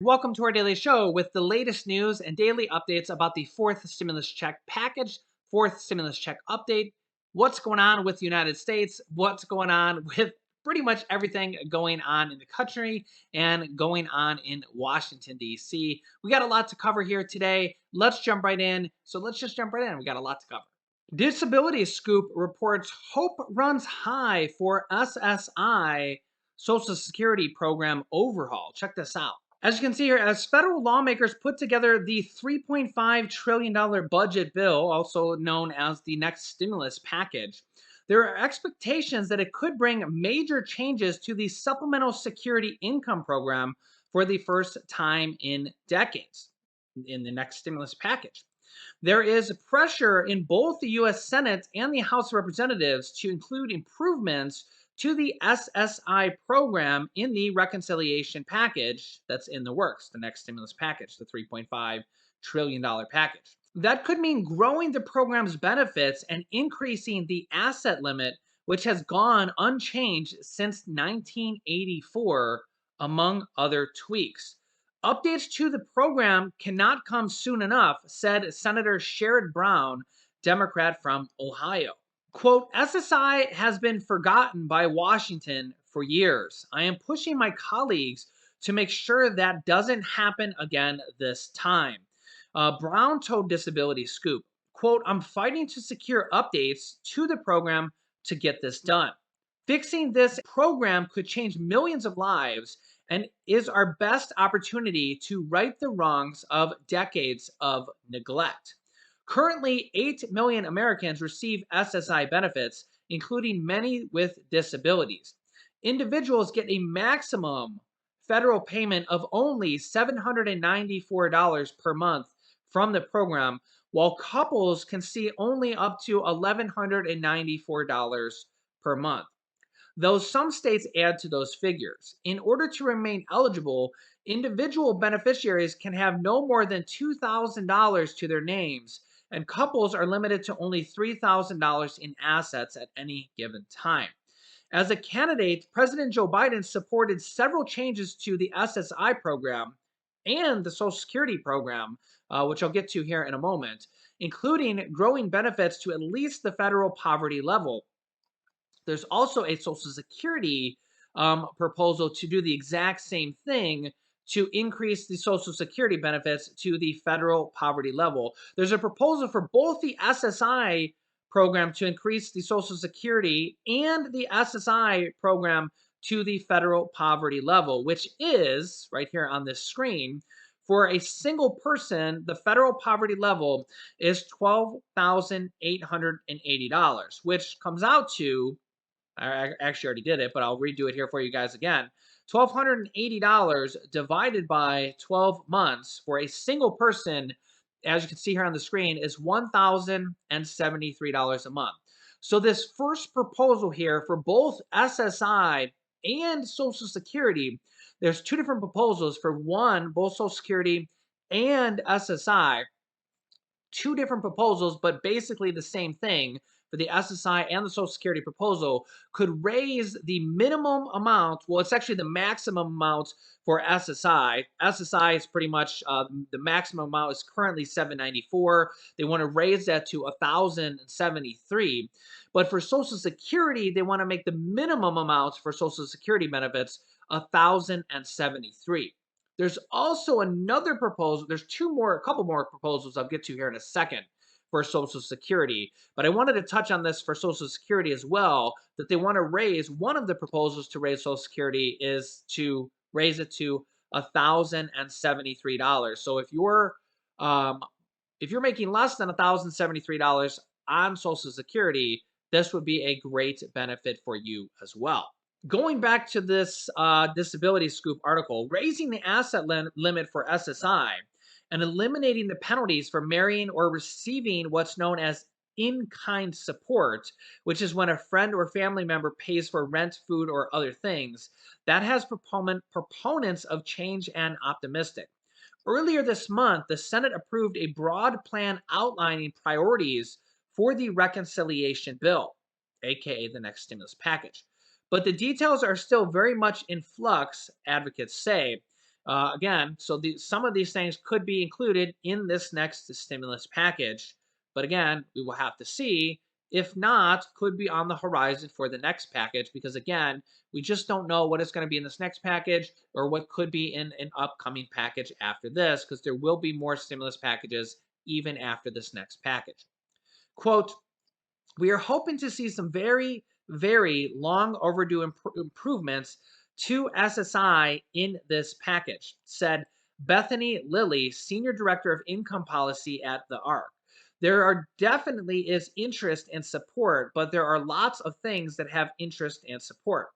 Welcome to our daily show with the latest news and daily updates about the fourth stimulus check package, fourth stimulus check update, what's going on with the United States, what's going on with pretty much everything going on in the country and going on in Washington, D.C. We got a lot to cover here today. Let's jump right in. So let's just jump right in. We got a lot to cover. Disability Scoop reports hope runs high for SSI Social Security program overhaul. Check this out. As you can see here, as federal lawmakers put together the $3.5 trillion budget bill, also known as the next stimulus package, there are expectations that it could bring major changes to the Supplemental Security Income Program for the first time in decades in the next stimulus package. There is pressure in both the U.S. Senate and the House of Representatives to include improvements to the SSI program in the reconciliation package that's in the works, the next stimulus package, the $3.5 trillion package. That could mean growing the program's benefits and increasing the asset limit, which has gone unchanged since 1984, among other tweaks. Updates to the program cannot come soon enough, said Senator Sherrod Brown, Democrat from Ohio. Quote, SSI has been forgotten by Washington for years. I am pushing my colleagues to make sure that doesn't happen again this time. Brown told Disability Scoop, quote, I'm fighting to secure updates to the program to get this done. Fixing this program could change millions of lives and is our best opportunity to right the wrongs of decades of neglect. Currently, 8 million Americans receive SSI benefits, including many with disabilities. Individuals get a maximum federal payment of only $794 per month from the program, while couples can see only up to $1,194 per month, though some states add to those figures. In order to remain eligible, individual beneficiaries can have no more than $2,000 to their names, and couples are limited to only $3,000 in assets at any given time. As a candidate, President Joe Biden supported several changes to the SSI program and the Social Security program, which I'll get to here in a moment, including growing benefits to at least the federal poverty level. There's also a Social Security proposal to do the exact same thing to increase the Social Security benefits to the federal poverty level. There's a proposal for both the SSI program to increase the Social Security and the SSI program to the federal poverty level, which is right here on this screen. For a single person, the federal poverty level is $12,880, which comes out to, I actually already did it, but I'll redo it here for you guys again. $1,280 divided by 12 months for a single person, as you can see here on the screen, is $1,073 a month. So this first proposal here for both SSI and Social Security, there's two different proposals for one, both Social Security and SSI, two different proposals, but basically the same thing for the SSI and the Social Security proposal, could raise the minimum amount. Well, it's actually the maximum amount for SSI. SSI is pretty much the maximum amount is currently 794. They want to raise that to 1,073. But for Social Security, they want to make the minimum amount for Social Security benefits 1,073. There's also another proposal. There's a couple more proposals I'll get to here in a second for Social Security. But I wanted to touch on this for Social Security as well, that they want to raise, one of the proposals to raise Social Security is to raise it to $1,073. So um, if you're making less than $1,073 on Social Security, this would be a great benefit for you as well. Going back to this Disability Scoop article, raising the asset limit for SSI and eliminating the penalties for marrying or receiving what's known as in-kind support, which is when a friend or family member pays for rent, food, or other things, that has proponents of change and optimistic. Earlier this month, the Senate approved a broad plan outlining priorities for the reconciliation bill, aka the next stimulus package. But the details are still very much in flux, advocates say. Again, so some of these things could be included in this next stimulus package. But again, we will have to see. If not, could be on the horizon for the next package because again, we just don't know what is going to be in this next package or what could be in an upcoming package after this because there will be more stimulus packages even after this next package. Quote, we are hoping to see some very, very long overdue improvements to SSI in this package, said Bethany Lilly, Senior Director of Income Policy at the ARC. There are definitely is interest and support, but there are lots of things that have interest and support.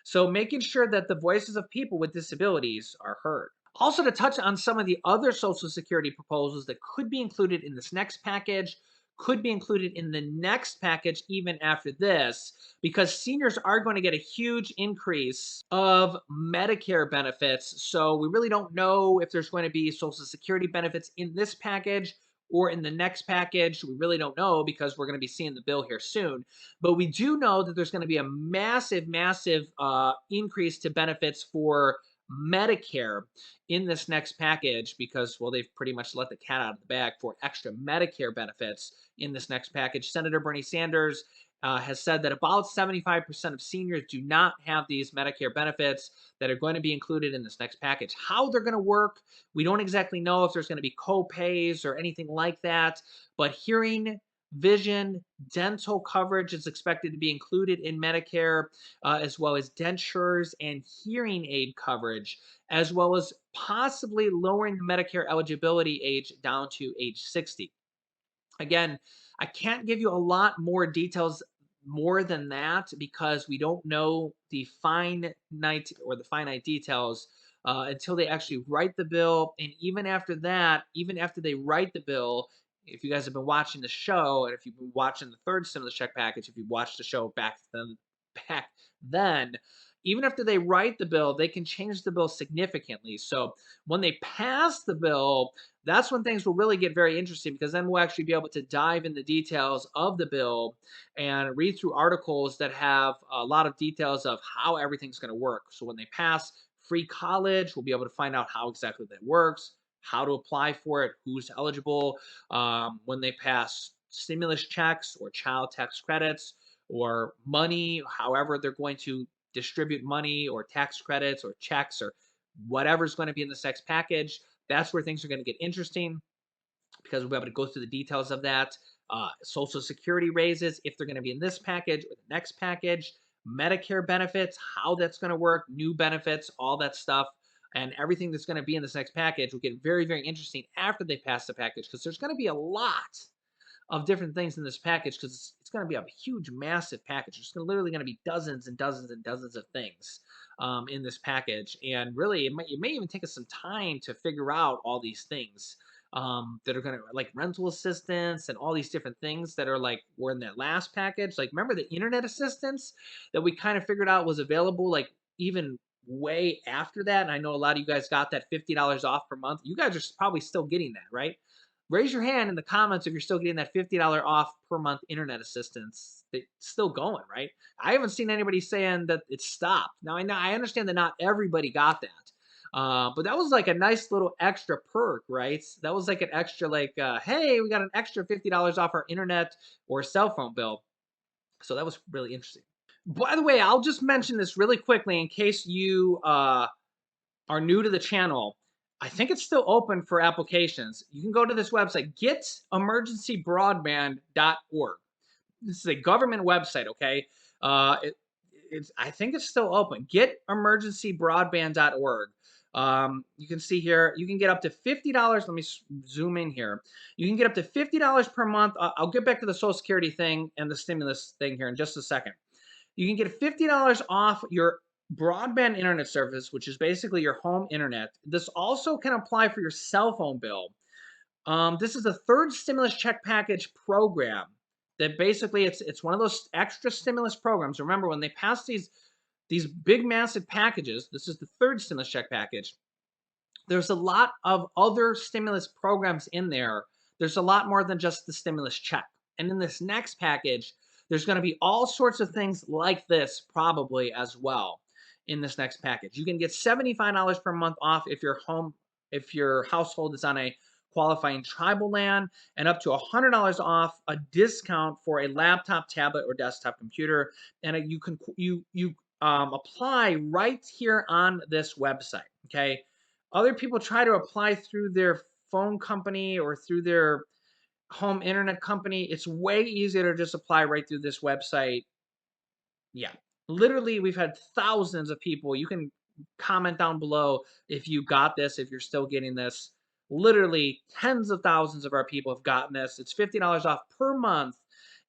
So making sure that the voices of people with disabilities are heard. Also, to touch on some of the other Social Security proposals that could be included in this next package, could be included in the next package even after this, because seniors are going to get a huge increase of Medicare benefits. So we really don't know if there's going to be Social Security benefits in this package or in the next package. We really don't know because we're going to be seeing the bill here soon. But we do know that there's going to be a massive, massive increase to benefits for Medicare in this next package because, well, they've pretty much let the cat out of the bag for extra Medicare benefits in this next package. Senator Bernie Sanders has said that about 75% of seniors do not have these Medicare benefits that are going to be included in this next package. How they're going to work, we don't exactly know if there's going to be co-pays or anything like that, but hearing, vision, dental coverage is expected to be included in Medicare, as well as dentures and hearing aid coverage, as well as possibly lowering the Medicare eligibility age down to age 60. Again, I can't give you a lot more details more than that because we don't know the finite details until they actually write the bill. And even after that, even after they write the bill, if you guys have been watching the show and if you've been watching the third stimulus check package, if you watched the show back then, even after they write the bill, they can change the bill significantly. So when they pass the bill, that's when things will really get very interesting because then we'll actually be able to dive in the details of the bill and read through articles that have a lot of details of how everything's going to work. So when they pass free college, we'll be able to find out how exactly that works, how to apply for it, who's eligible. When they pass stimulus checks or child tax credits or money, however they're going to distribute money or tax credits or checks or whatever's going to be in this next package, that's where things are going to get interesting because we'll be able to go through the details of that. Social Security raises, if they're going to be in this package or the next package, Medicare benefits, how that's going to work, new benefits, all that stuff, and everything that's going to be in this next package will get very, very interesting after they pass the package because there's going to be a lot of different things in this package because it's going to be a huge, massive package. There's literally going to be dozens and dozens and dozens of things in this package, and really, it may even take us some time to figure out all these things that are going to like rental assistance and all these different things that are like were in that last package. Like, remember the internet assistance that we kind of figured out was available like even way after that. And I know a lot of you guys got that $50 off per month. You guys are probably still getting that, right? Raise your hand in the comments if you're still getting that $50 off per month internet assistance. It's still going, right? I haven't seen anybody saying that it stopped. Now I understand that not everybody got that. But that was like a nice little extra perk, right? That was like an extra, like, hey, we got an extra $50 off our internet or cell phone bill. So that was really interesting. By the way, I'll just mention this really quickly in case you are new to the channel. I think it's still open for applications. You can go to this website, getemergencybroadband.org. This is a government website, okay? I think it's still open. Getemergencybroadband.org. You can see here, you can get up to $50. Let me zoom in here. You can get up to $50 per month. I'll get back to the Social Security thing and the stimulus thing here in just a second. You can get $50 off your broadband internet service, which is basically your home internet. This also can apply for your cell phone bill. This is the third stimulus check package program that basically it's one of those extra stimulus programs. Remember, when they pass these big massive packages, this is the third stimulus check package. There's a lot of other stimulus programs in there. There's a lot more than just the stimulus check. And in this next package, there's going to be all sorts of things like this probably as well. in this next package. You can get $75 per month off if your household is on a qualifying tribal land, and up to $100 off a discount for a laptop, tablet, or desktop computer. And you apply right here on this website. Okay, other people try to apply through their phone company or through their home internet company. It's way easier to just apply right through this website. Yeah. Literally, we've had thousands of people. You can comment down below if you got this, if you're still getting this. Literally, tens of thousands of our people have gotten this. It's $50 off per month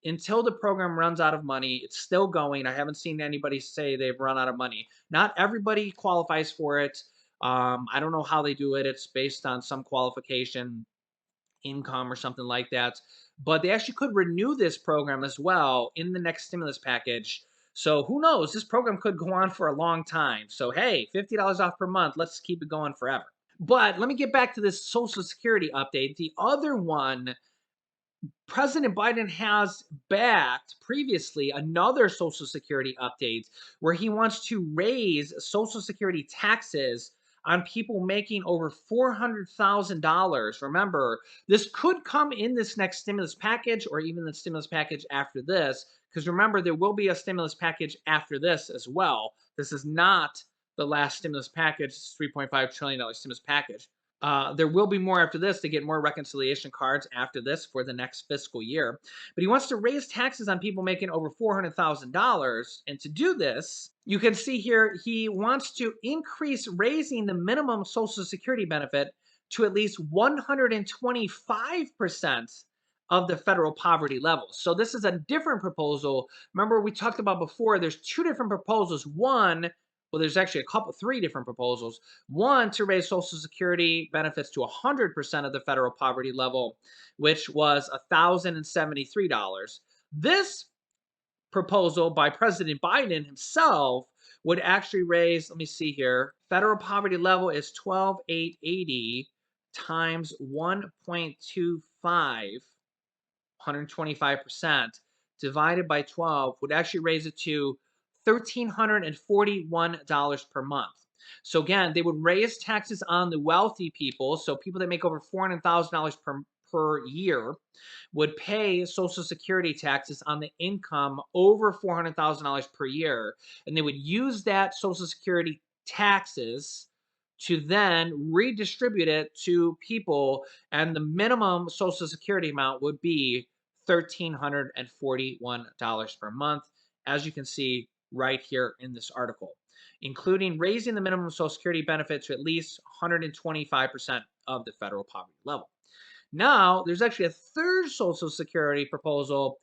until the program runs out of money. It's still going. I haven't seen anybody say they've run out of money. Not everybody qualifies for it. I don't know how they do it. It's based on some qualification, income or something like that. But they actually could renew this program as well in the next stimulus package. So who knows? This program could go on for a long time. So hey, $50 off per month. Let's keep it going forever. But let me get back to this Social Security update. The other one, President Biden has backed previously another Social Security update where he wants to raise Social Security taxes on people making over $400,000. Remember, this could come in this next stimulus package or even the stimulus package after this, because remember, there will be a stimulus package after this as well. This is not the last stimulus package, it's $3.5 trillion stimulus package. There will be more after this to get more reconciliation cards after this for the next fiscal year. But he wants to raise taxes on people making over $400,000. And to do this, you can see here, he wants to increase raising the minimum Social Security benefit to at least 125% of the federal poverty level. So this is a different proposal. Remember, we talked about before, there's two different proposals. Well, there's actually three different proposals. One, to raise Social Security benefits to 100% of the federal poverty level, which was $1,073. This proposal by President Biden himself would actually raise, let me see here, federal poverty level is 12,880 times 1.25, 125%, divided by 12 would actually raise it to $1,341 per month. So again, they would raise taxes on the wealthy people. So people that make over $400,000 per year would pay Social Security taxes on the income over $400,000 per year. And they would use that Social Security taxes to then redistribute it to people. And the minimum Social Security amount would be $1,341 per month, as you can see right here in this article, including raising the minimum Social Security benefit to at least 125% of the federal poverty level. Now, there's actually a third Social Security proposal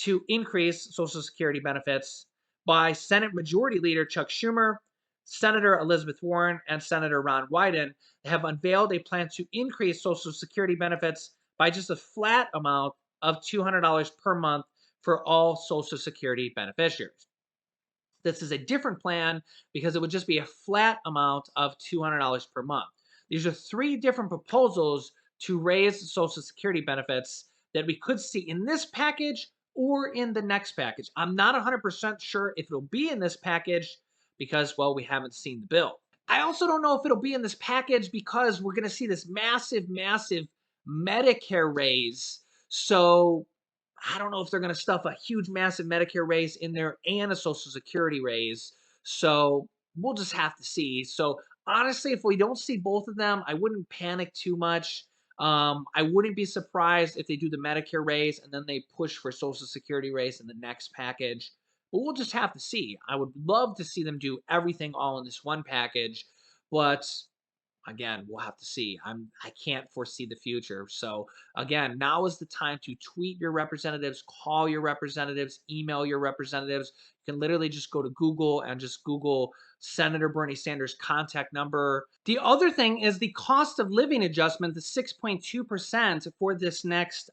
to increase Social Security benefits by Senate Majority Leader Chuck Schumer, Senator Elizabeth Warren, and Senator Ron Wyden. They have unveiled a plan to increase Social Security benefits by just a flat amount of $200 per month for all Social Security beneficiaries. This is a different plan because it would just be a flat amount of $200 per month. These are three different proposals to raise Social Security benefits that we could see in this package or in the next package. I'm not 100% sure if it'll be in this package because, well, we haven't seen the bill. I also don't know if it'll be in this package because we're going to see this massive, massive Medicare raise. So I don't know if they're going to stuff a huge, massive Medicare raise in there and a Social Security raise. So we'll just have to see. So honestly, if we don't see both of them, I wouldn't panic too much. I wouldn't be surprised if they do the Medicare raise and then they push for Social Security raise in the next package. But we'll just have to see. I would love to see them do everything all in this one package, but again, we'll have to see. I can't foresee the future. So again, now is the time to tweet your representatives, call your representatives, email your representatives. You can literally just go to Google and just Google Senator Bernie Sanders' contact number. The other thing is the cost of living adjustment, the 6.2% for this next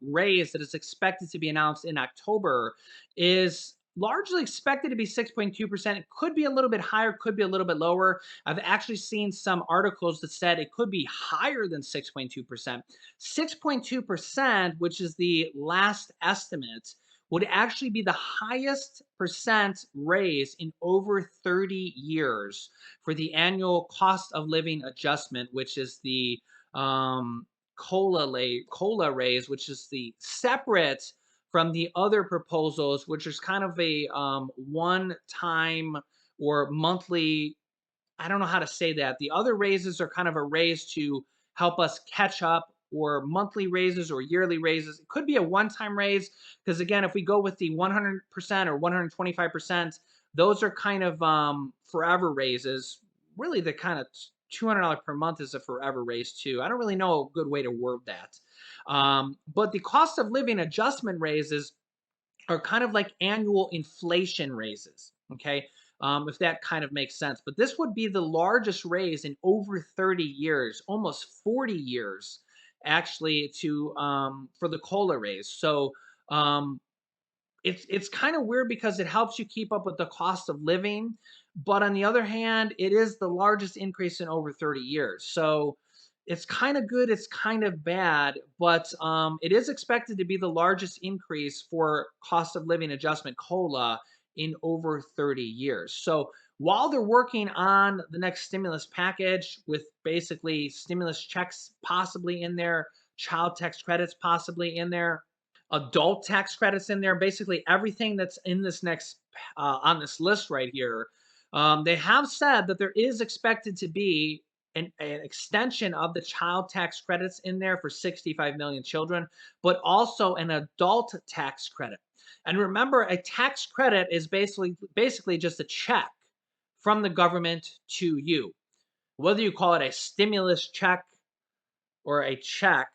raise that is expected to be announced in October, is largely expected to be 6.2%. It could be a little bit higher, could be a little bit lower. I've actually seen some articles that said it could be higher than 6.2%. 6.2%, which is the last estimate, would actually be the highest percent raise in over 30 years for the annual cost of living adjustment, which is the COLA raise, which is the separate from the other proposals, which is kind of a one time or monthly. I don't know how to say that. The other raises are kind of a raise to help us catch up, or monthly raises or yearly raises. It could be a one-time raise because again, if we go with the 100% or 125%, those are kind of forever raises. Really, the kind of $200 per month is a forever raise too. I don't really know a good way to word that. But the cost of living adjustment raises are kind of like annual inflation raises. Okay. If that kind of makes sense. But this would be the largest raise in over 30 years, almost 40 years, actually, to for the COLA raise. So um, it's kind of weird because it helps you keep up with the cost of living, but on the other hand, it is the largest increase in over 30 years. So it's kind of good, it's kind of bad, but it is expected to be the largest increase for cost of living adjustment COLA in over 30 years. So while they're working on the next stimulus package with basically stimulus checks possibly in there, child tax credits possibly in there, adult tax credits in there, basically everything that's in this next on this list right here. They have said that there is expected to be an extension of the child tax credits in there for 65 million children, but also an adult tax credit. And remember, a tax credit is basically just a check from the government to you. Whether you call it a stimulus check or a check,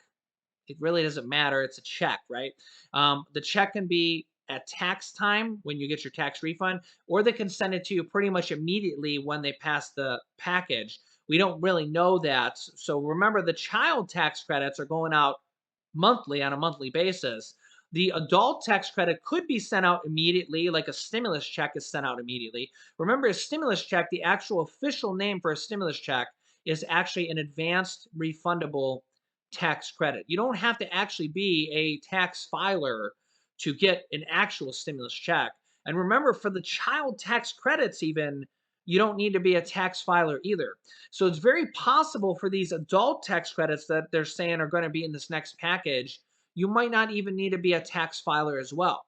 it really doesn't matter. It's a check, right? The check can be at tax time when you get your tax refund, or they can send it to you pretty much immediately when they pass the package. We don't really know that. So remember, the child tax credits are going out monthly on a monthly basis. The adult tax credit could be sent out immediately, like a stimulus check is sent out immediately. Remember, a stimulus check, the actual official name for a stimulus check is actually an advanced refundable tax credit. You don't have to actually be a tax filer to get an actual stimulus check. And remember, for the child tax credits, even, you don't need to be a tax filer either. So it's very possible for these adult tax credits that they're saying are going to be in this next package, you might not even need to be a tax filer as well.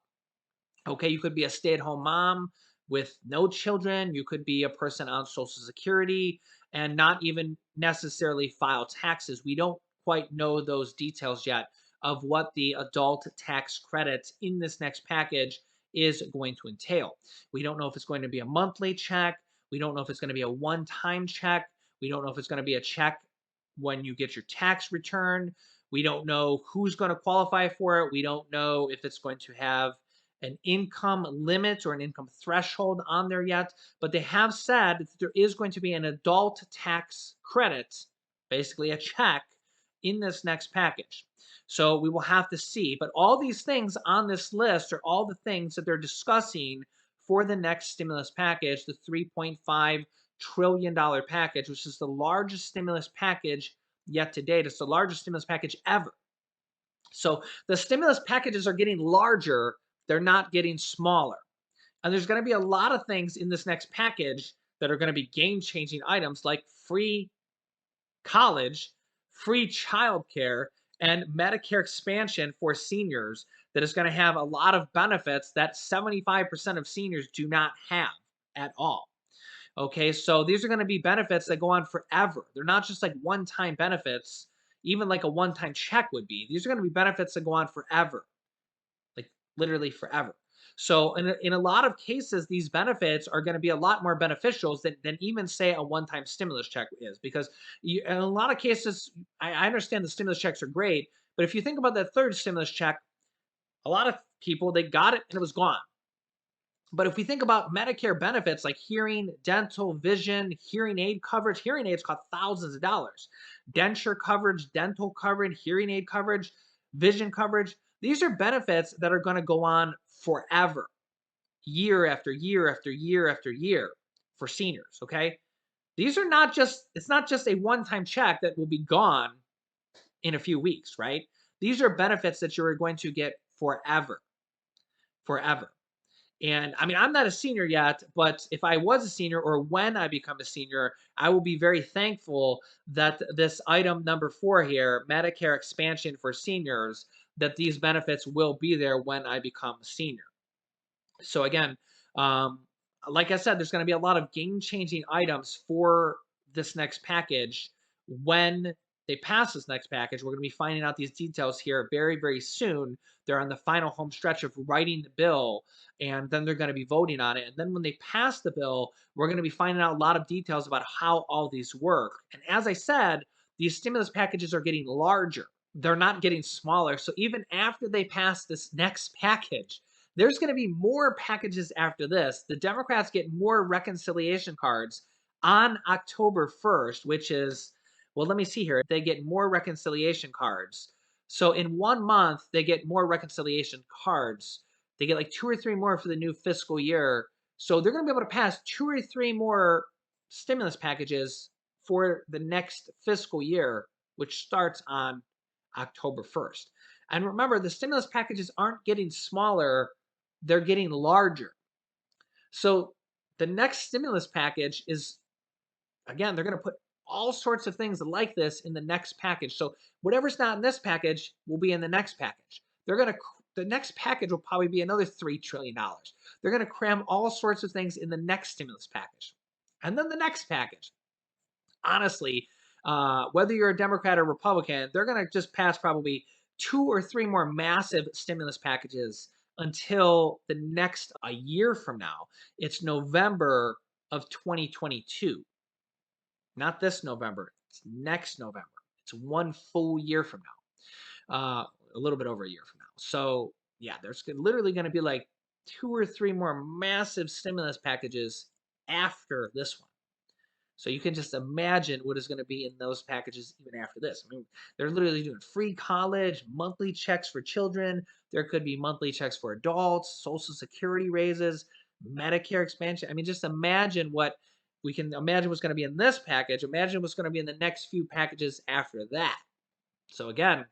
Okay, you could be a stay at home mom with no children. You could be a person on Social Security and not even necessarily file taxes. We don't quite know those details yet of what the adult tax credit in this next package is going to entail. We don't know if it's going to be a monthly check. We don't know if it's going to be a one time check. We don't know if it's going to be a check when you get your tax return. We don't know who's going to qualify for it. We don't know if it's going to have an income limit or an income threshold on there yet, but they have said that there is going to be an adult tax credit, basically a check, in this next package. So we will have to see. But all these things on this list are all the things that they're discussing for the next stimulus package, the $3.5 trillion package, which is the largest stimulus package yet to date. It's the largest stimulus package ever. So the stimulus packages are getting larger, they're not getting smaller. And there's going to be a lot of things in this next package that are going to be game changing items like free college, free childcare, and Medicare expansion for seniors that is going to have a lot of benefits that 75% of seniors do not have at all. Okay, so these are going to be benefits that go on forever. They're not just like one time benefits, even like a one time check would be. These are going to be benefits that go on forever, like literally forever. So, in a lot of cases, these benefits are going to be a lot more beneficial than even, say, a one time stimulus check is. Because in a lot of cases, I understand the stimulus checks are great, but if you think about that third stimulus check, a lot of people, they got it and it was gone. But if we think about Medicare benefits like hearing, dental, vision, hearing aid coverage, hearing aids cost thousands of dollars. Denture coverage, dental coverage, hearing aid coverage, vision coverage. These are benefits that are going to go on forever, year after year after year after year for seniors. Okay. These are not just, it's not just a one time check that will be gone in a few weeks, right? These are benefits that you're going to get forever forever. And I mean, I'm not a senior yet, but if I was a senior or when I become a senior, I will be very thankful that this item number 4 here, Medicare expansion for seniors, that these benefits will be there when I become a senior. So again, um, like I said, there's going to be a lot of game-changing items for this next package. When they pass this next package, we're going to be finding out these details here very, very soon. They're on the final home stretch of writing the bill, and then they're going to be voting on it. And then when they pass the bill, we're going to be finding out a lot of details about how all these work. And as I said, these stimulus packages are getting larger. They're not getting smaller. So even after they pass this next package, there's going to be more packages after this. The Democrats get more reconciliation cards on October 1st, which is, well, let me see here. They get more reconciliation cards. So in 1 month, they get more reconciliation cards. They get like 2 or 3 more for the new fiscal year. So they're going to be able to pass 2 or 3 more stimulus packages for the next fiscal year, which starts on October 1st. And remember, the stimulus packages aren't getting smaller, they're getting larger. So the next stimulus package is, again, they're going to put all sorts of things like this in the next package. So whatever's not in this package will be in the next package. They're going to The next package will probably be another $3 trillion. They're going to cram all sorts of things in the next stimulus package. And then the next package. Honestly, whether you're a Democrat or Republican, they're going to just pass probably 2 or 3 more massive stimulus packages until the next a year from now. It's November of 2022. Not this November. It's next November. It's 1 full year from now. A little bit over a year from now. So yeah, there's literally going to be like 2 or 3 more massive stimulus packages after this one. So you can just imagine what is going to be in those packages even after this. I mean, they're literally doing free college, monthly checks for children. There could be monthly checks for adults, Social Security raises, Medicare expansion. I mean, just imagine what we can imagine what's going to be in this package. Imagine what's going to be in the next few packages after that. So again,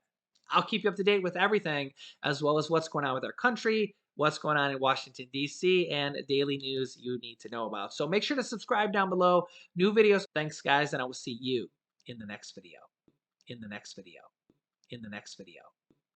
I'll keep you up to date with everything, as well as what's going on with our country, what's going on in Washington, D.C., and daily news you need to know about. So make sure to subscribe down below. New videos. Thanks, guys, and I will see you in the next video. In the next video. In the next video.